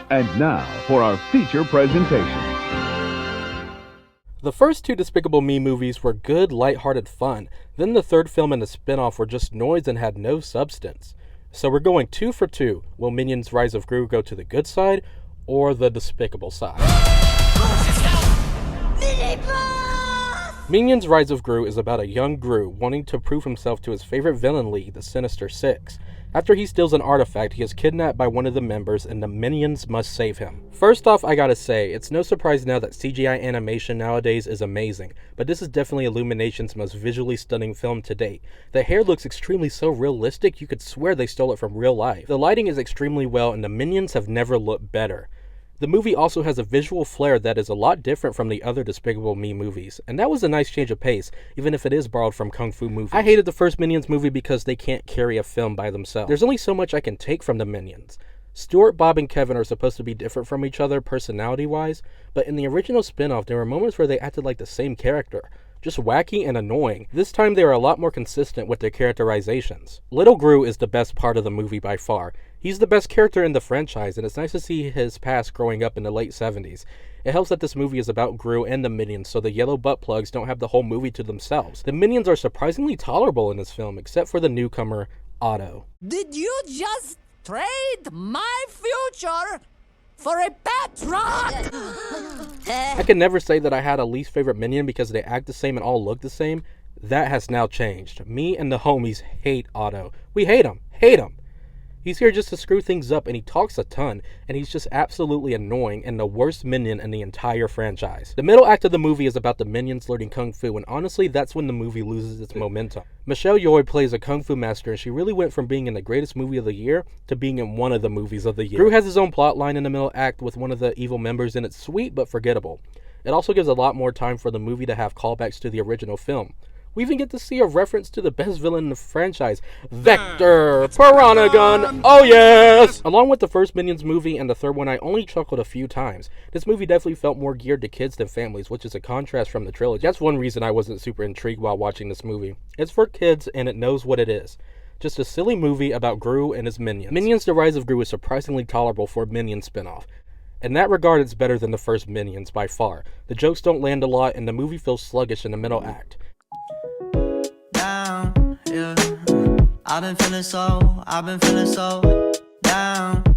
And now for our feature presentation. The first two Despicable Me movies were good, lighthearted fun. Then the third film and the spin-off were just noise and had no substance. So we're going 2 for 2. Will Minions Rise of Gru go to the good side or the despicable side? Minions Rise of Gru is about a young Gru wanting to prove himself to his favorite villain league, the Sinister Six. After he steals an artifact, he is kidnapped by one of the members and the Minions must save him. First off, I gotta say, it's no surprise now that CGI animation nowadays is amazing, but this is definitely Illumination's most visually stunning film to date. The hair looks extremely so realistic you could swear they stole it from real life. The lighting is extremely well and the Minions have never looked better. The movie also has a visual flair that is a lot different from the other Despicable Me movies, and that was a nice change of pace, even if it is borrowed from Kung Fu movies. I hated the first Minions movie because they can't carry a film by themselves. There's only so much I can take from the Minions. Stuart, Bob, and Kevin are supposed to be different from each other personality-wise, but in the original spin-off, there were moments where they acted like the same character. Just wacky and annoying. This time they are a lot more consistent with their characterizations. Little Gru is the best part of the movie by far. He's the best character in the franchise, and it's nice to see his past growing up in the late 70s. It helps that this movie is about Gru and the Minions, so the yellow butt plugs don't have the whole movie to themselves. The Minions are surprisingly tolerable in this film, except for the newcomer, Otto. Did you just trade my future for a pet rock? I can never say that I had a least favorite Minion because they act the same and all look the same. That has now changed. Me and the homies hate Otto. We hate him. Hate him. He's here just to screw things up and he talks a ton, and he's just absolutely annoying and the worst Minion in the entire franchise. The middle act of the movie is about the Minions learning Kung Fu, and honestly, that's when the movie loses its momentum. Michelle Yeoh plays a Kung Fu master, and she really went from being in the greatest movie of the year to being in one of the movies of the year. Gru has his own plot line in the middle act with one of the evil members, and it's sweet but forgettable. It also gives a lot more time for the movie to have callbacks to the original film. We even get to see a reference to the best villain in the franchise, Vector Piranha Gun. Oh yes! Along with the first Minions movie and the third one, I only chuckled a few times. This movie definitely felt more geared to kids than families, which is a contrast from the trilogy. That's one reason I wasn't super intrigued while watching this movie. It's for kids and it knows what it is. Just a silly movie about Gru and his Minions. Minions The Rise of Gru is surprisingly tolerable for a Minion spinoff. In that regard, it's better than the first Minions by far. The jokes don't land a lot and the movie feels sluggish in the middle act. I've been feeling so down.